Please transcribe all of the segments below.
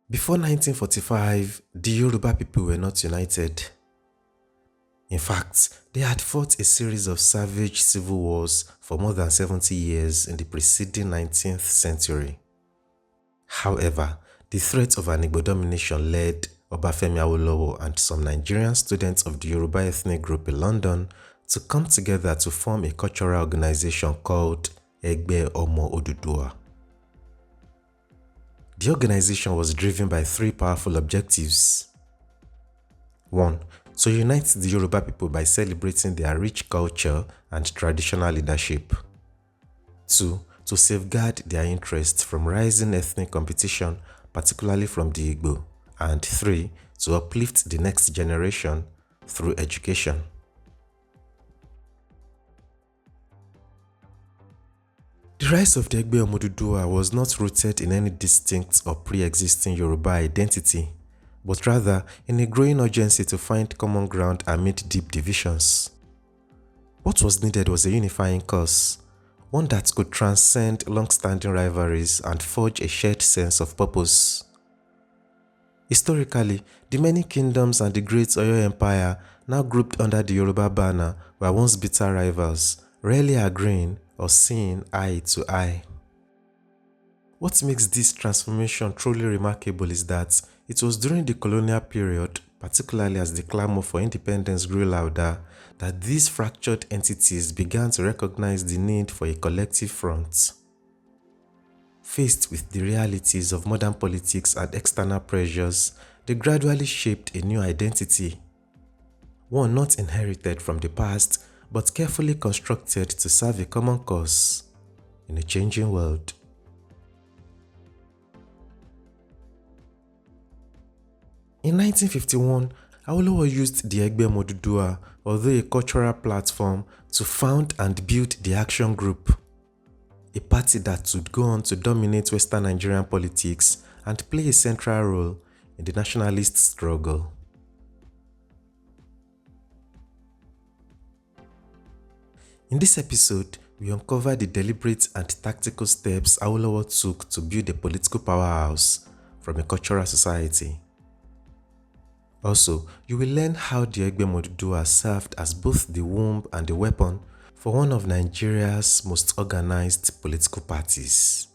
Before 1945, the Yoruba people were not united. In fact, they had fought a series of savage civil wars for more than 70 years in the preceding 19th century. However, the threat of an Igbo domination led Obafemi Awolowo and some Nigerian students of the Yoruba ethnic group in London to come together to form a cultural organization called Egbe Omo Oduduwa. The organization was driven by three powerful objectives. 1. To unite the Yoruba people by celebrating their rich culture and traditional leadership. 2. To safeguard their interests from rising ethnic competition, particularly from the Igbo. And 3. To uplift the next generation through education. The rise of the Egbe Omo Oduduwa was not rooted in any distinct or pre-existing Yoruba identity, but rather in a growing urgency to find common ground amid deep divisions. What was needed was a unifying cause, one that could transcend long-standing rivalries and forge a shared sense of purpose. Historically, the many kingdoms and the great Oyo Empire, now grouped under the Yoruba banner, were once bitter rivals, rarely agreeing or seeing eye to eye. What makes this transformation truly remarkable is that it was during the colonial period, particularly as the clamor for independence grew louder, that these fractured entities began to recognize the need for a collective front. Faced with the realities of modern politics and external pressures, they gradually shaped a new identity, one not inherited from the past, but carefully constructed to serve a common cause in a changing world. In 1951, Awolowo used the Egbe Omo Oduduwa, although a cultural platform, to found and build the Action Group, a party that would go on to dominate Western Nigerian politics and play a central role in the nationalist struggle. In this episode, we uncover the deliberate and tactical steps Awolowo took to build a political powerhouse from a cultural society. Also, you will learn how the Egbe Omo Oduduwa served as both the womb and the weapon for one of Nigeria's most organized political parties.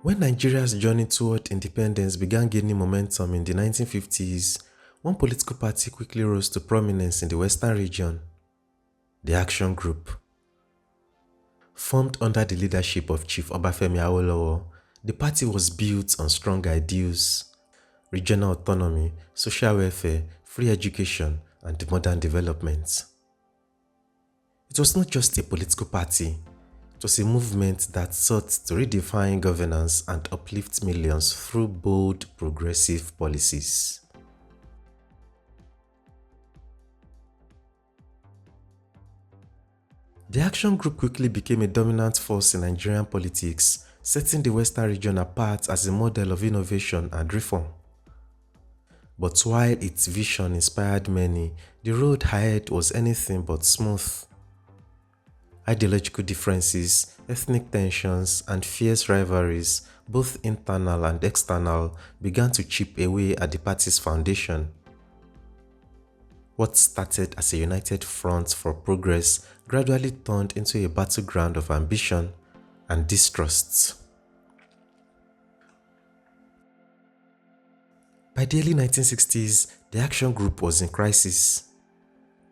When Nigeria's journey toward independence began gaining momentum in the 1950s, one political party quickly rose to prominence in the Western region, the Action Group. Formed under the leadership of Chief Obafemi Awolowo, the party was built on strong ideals: regional autonomy, social welfare, free education, and modern development. It was not just a political party. It was a movement that sought to redefine governance and uplift millions through bold, progressive policies. The Action Group quickly became a dominant force in Nigerian politics, setting the Western region apart as a model of innovation and reform. But while its vision inspired many, the road ahead was anything but smooth. Ideological differences, ethnic tensions, and fierce rivalries, both internal and external, began to chip away at the party's foundation. What started as a united front for progress gradually turned into a battleground of ambition and distrust. By the early 1960s, the Action Group was in crisis.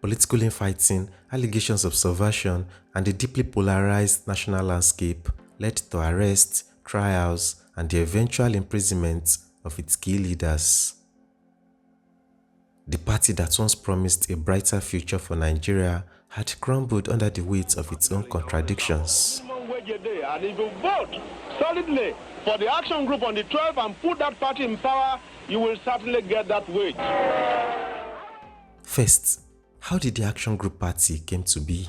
Political infighting, allegations of subversion, and a deeply polarized national landscape led to arrests, trials, and the eventual imprisonment of its key leaders. The party that once promised a brighter future for Nigeria had crumbled under the weight of its own contradictions. And if you vote solidly for the Action Group on the 12th and put that party in power, you will certainly get that wage. First, How did the Action Group Party came to be?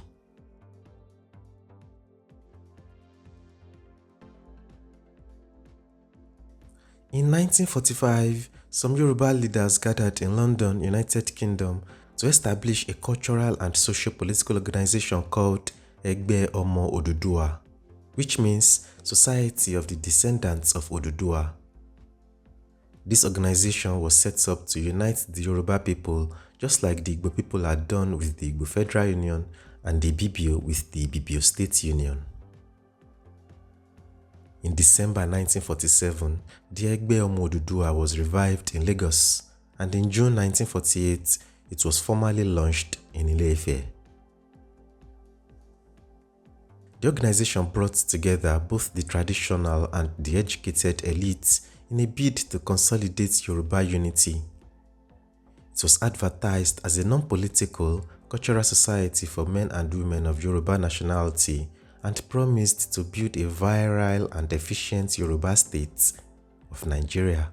In 1945, some Yoruba leaders gathered in London, United Kingdom, to establish a cultural and socio-political organization called Egbe Omo Oduduwa, which means Society of the Descendants of Oduduwa. This organization was set up to unite the Yoruba people just like the Igbo people had done with the Igbo Federal Union and the Ibibio with the Ibibio State Union. In December 1947, the Egbe Omo Oduduwa was revived in Lagos, and in June 1948, it was formally launched in Ile-Ife. The organization brought together both the traditional and the educated elites in a bid to consolidate Yoruba unity. It was advertised as a non-political, cultural society for men and women of Yoruba nationality and promised to build a virile and efficient Yoruba state of Nigeria.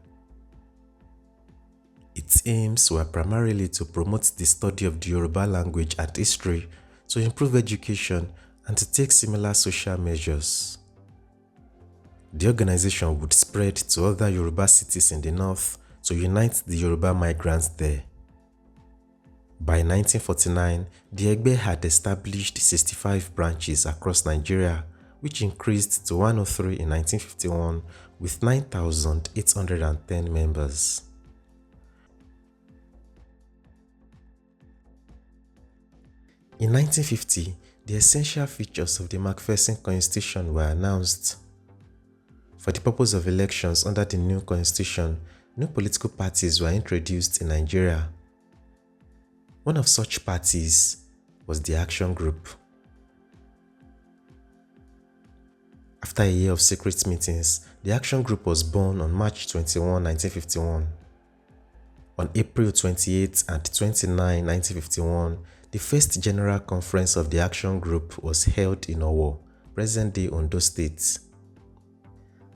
Its aims were primarily to promote the study of the Yoruba language and history, to improve education, and to take similar social measures. The organization would spread to other Yoruba cities in the north to unite the Yoruba migrants there. By 1949, the Egbe had established 65 branches across Nigeria, which increased to 103 in 1951 with 9,810 members. In 1950, the essential features of the MacPherson Constitution were announced. For the purpose of elections under the new constitution, no political parties were introduced in Nigeria. One of such parties was the Action Group. After a year of secret meetings, the Action Group was born on March 21, 1951. On April 28 and 29, 1951, the first General Conference of the Action Group was held in Owo, present-day Ondo State.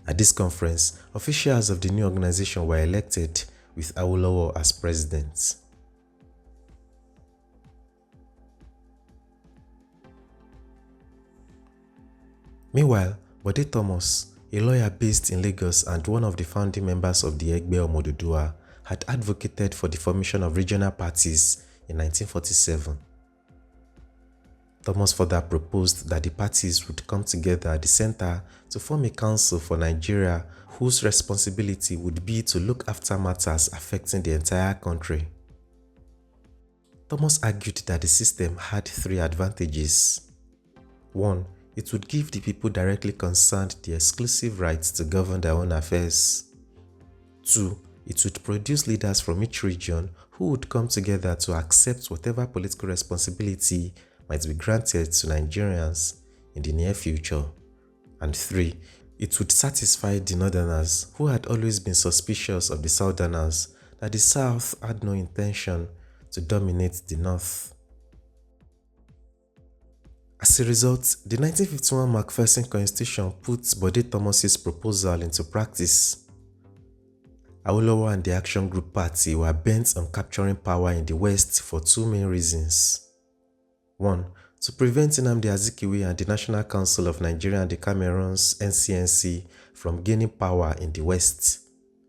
At this conference, officials of the new organization were elected, with Awolowo as president. Meanwhile, Bode Thomas, a lawyer based in Lagos and one of the founding members of the Egbe Omo Oduduwa, had advocated for the formation of regional parties in 1947. Thomas further proposed that the parties would come together at the center to form a council for Nigeria whose responsibility would be to look after matters affecting the entire country. Thomas argued that the system had three advantages. 1. It would give the people directly concerned the exclusive right to govern their own affairs. 2. It would produce leaders from each region who would come together to accept whatever political responsibility might be granted to Nigerians in the near future. And 3. It would satisfy the Northerners who had always been suspicious of the Southerners that the South had no intention to dominate the North. As a result, the 1951 MacPherson Constitution put Bode Thomas's proposal into practice. Awolowo and the Action Group Party were bent on capturing power in the West for two main reasons. 1. To prevent Nnamdi Azikiwe and the National Council of Nigeria and the Cameroons (NCNC) from gaining power in the West.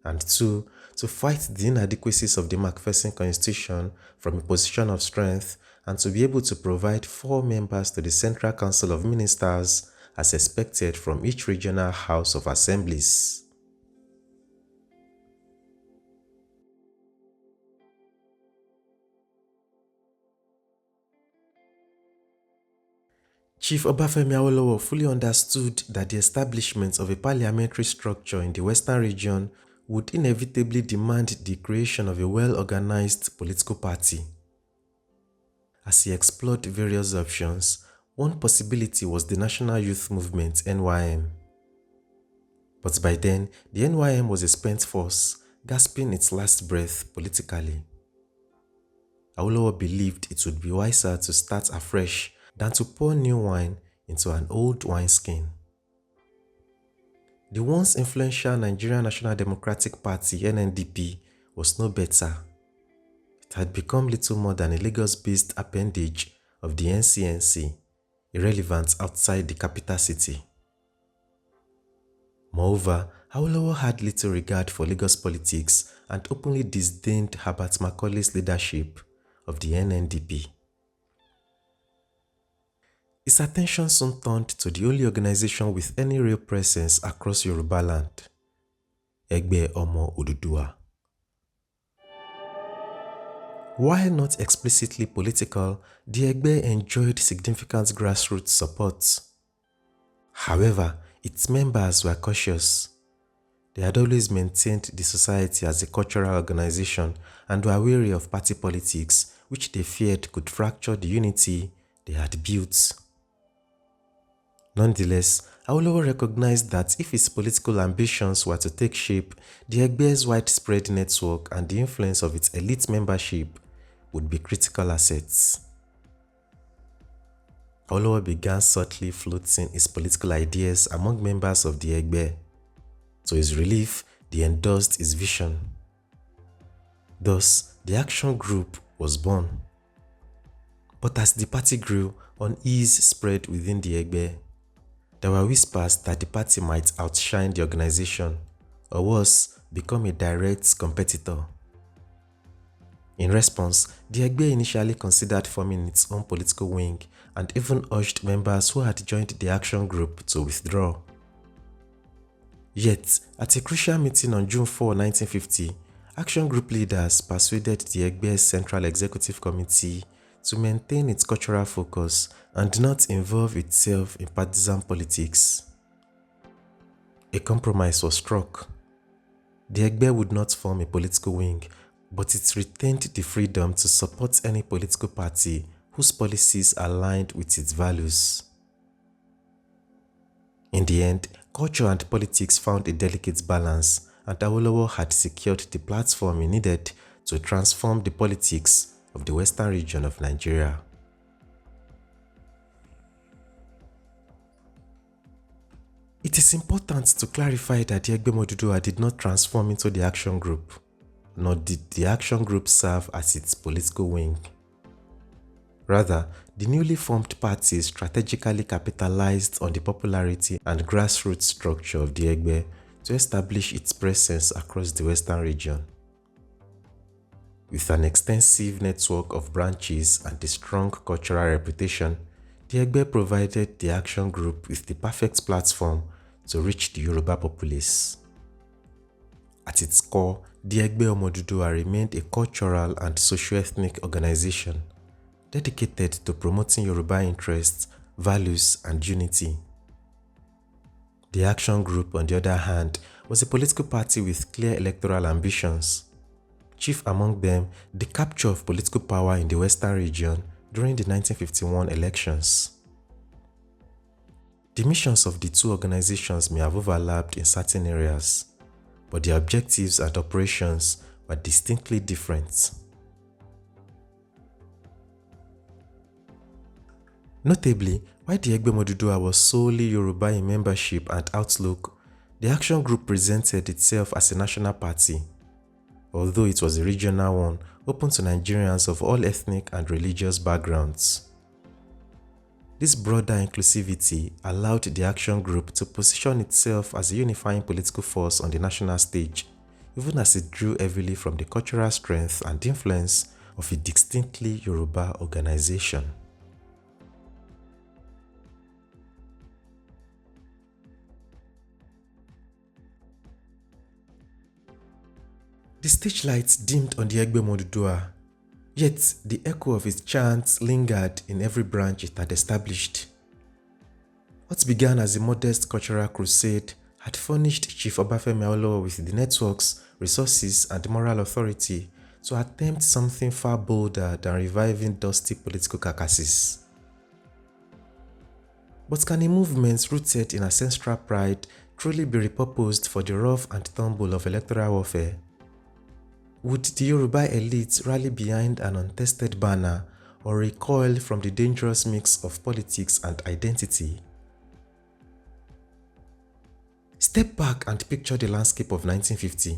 And 2. To fight the inadequacies of the MacPherson Constitution from a position of strength and to be able to provide 4 members to the Central Council of Ministers as expected from each regional House of Assemblies. Chief Obafemi Awolowo fully understood that the establishment of a parliamentary structure in the Western region would inevitably demand the creation of a well-organized political party. As he explored various options, one possibility was the National Youth Movement (NYM). But by then, the NYM was a spent force, gasping its last breath politically. Awolowo believed it would be wiser to start afresh than to pour new wine into an old wineskin. The once influential Nigerian National Democratic Party (NNDP) was no better. it had become little more than a Lagos-based appendage of the NCNC, irrelevant outside the capital city. Moreover, Awolowo had little regard for Lagos politics and openly disdained Herbert Macaulay's leadership of the NNDP. His attention soon turned to the only organization with any real presence across Yoruba land, Egbe Omo Oduduwa. While not explicitly political, the Egbe enjoyed significant grassroots support. However, its members were cautious. They had always maintained the society as a cultural organization and were wary of party politics, which they feared could fracture the unity they had built. Nonetheless, Awolowo recognized that if his political ambitions were to take shape, the Egbe's widespread network and the influence of its elite membership would be critical assets. Awolowo began subtly floating his political ideas among members of the Egbe. To his relief, they endorsed his vision. Thus, the action group was born. But as the party grew, unease spread within the Egbe. There were whispers that the party might outshine the organization, or worse, become a direct competitor. In response, the Egbe initially considered forming its own political wing and even urged members who had joined the action group to withdraw. Yet, at a crucial meeting on June 4, 1950, action group leaders persuaded the Egbe's Central Executive Committee to maintain its cultural focus and not involve itself in partisan politics. A compromise was struck. The Egbe would not form a political wing, but it retained the freedom to support any political party whose policies aligned with its values. In the end, culture and politics found a delicate balance, and Awolowo had secured the platform he needed to transform the politics of the western region of Nigeria. It is important to clarify that the Egbe Omo Oduduwa did not transform into the action group, nor did the action group serve as its political wing. Rather, the newly formed party strategically capitalized on the popularity and grassroots structure of the Egbe to establish its presence across the western region. With an extensive network of branches and a strong cultural reputation, the Egbe provided the action group with the perfect platform to reach the Yoruba populace. At its core, the Egbe Omo Oduduwa remained a cultural and socio-ethnic organization dedicated to promoting Yoruba interests, values, and unity. The action group, on the other hand, was a political party with clear electoral ambitions. Chief among them, the capture of political power in the western region during the 1951 elections. The missions of the two organizations may have overlapped in certain areas, but their objectives and operations were distinctly different. Notably, while the Egbe Omo Oduduwa was solely Yoruba in membership and outlook, the action group presented itself as a national party, although it was a regional one open to Nigerians of all ethnic and religious backgrounds. This broader inclusivity allowed the action group to position itself as a unifying political force on the national stage, even as it drew heavily from the cultural strength and influence of a distinctly Yoruba organization. The stage lights dimmed on the Egbe Omo Oduduwa, yet the echo of its chants lingered in every branch it had established. What began as a modest cultural crusade had furnished Chief Obafemi Awolowo with the networks, resources, and moral authority to attempt something far bolder than reviving dusty political carcasses. But can a movement rooted in ancestral pride truly be repurposed for the rough and tumble of electoral warfare? Would the Yoruba elite rally behind an untested banner or recoil from the dangerous mix of politics and identity? Step back and picture the landscape of 1950.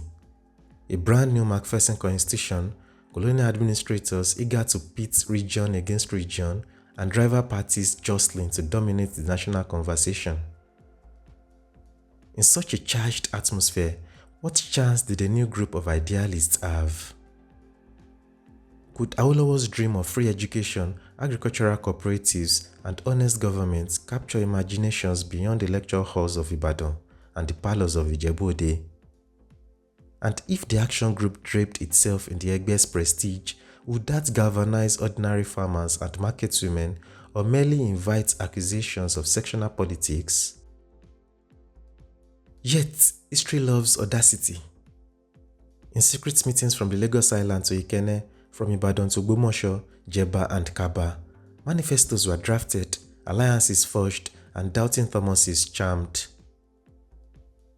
A brand new MacPherson constitution, colonial administrators eager to pit region against region, and rival parties jostling to dominate the national conversation. In such a charged atmosphere, what chance did a new group of idealists have? Could Awolowo's dream of free education, agricultural cooperatives, and honest government capture imaginations beyond the lecture halls of Ibadan and the parlors of Ijebu-Ode? And if the action group draped itself in the Egbe's prestige, would that galvanize ordinary farmers and market women, or merely invite accusations of sectional politics? Yet, history loves audacity. In secret meetings from the Lagos Island to Ikenne, from Ibadan to Ogbomoso, Jeba and Kaba, manifestos were drafted, alliances forged, and doubting Thomases charmed.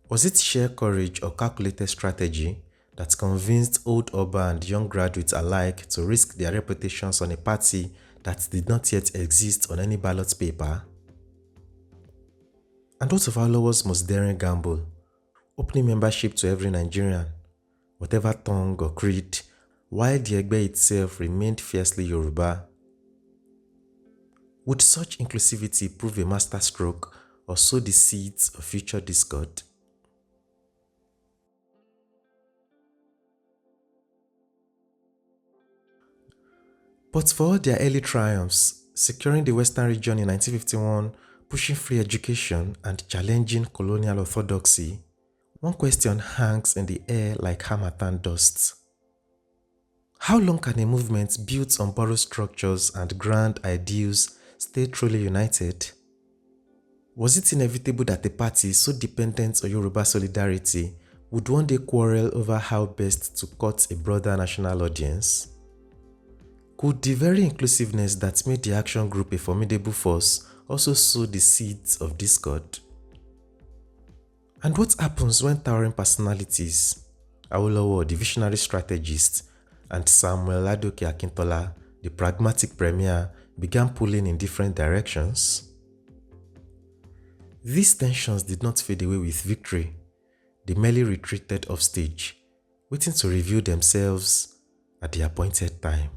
Was it sheer courage or calculated strategy that convinced old Oba and young graduates alike to risk their reputations on a party that did not yet exist on any ballot paper? And what of Awolowo's most daring gamble, opening membership to every Nigerian, whatever tongue or creed, while the Egbe itself remained fiercely Yoruba? Would such inclusivity prove a masterstroke or sow the seeds of future discord? But for all their early triumphs, securing the Western region in 1951, pushing free education, and challenging colonial orthodoxy, one question hangs in the air like harmattan dust. How long can a movement built on borrowed structures and grand ideals stay truly united? Was it inevitable that a party so dependent on Yoruba solidarity would one day quarrel over how best to cut a broader national audience? Could the very inclusiveness that made the action group a formidable force also sow the seeds of discord? And what happens when towering personalities, Awolowo, the visionary strategist, and Samuel Adoke Akintola, the pragmatic premier, began pulling in different directions? These tensions did not fade away with victory. They merely retreated off stage, waiting to reveal themselves at the appointed time.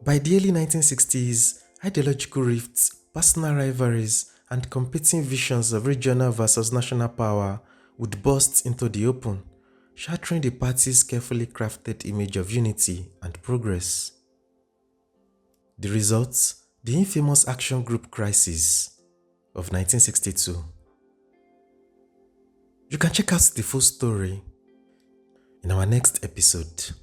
By the early 1960s, ideological rifts, personal rivalries, and competing visions of regional versus national power would burst into the open, shattering the party's carefully crafted image of unity and progress. The results? The infamous Action Group Crisis of 1962. You can check out the full story in our next episode.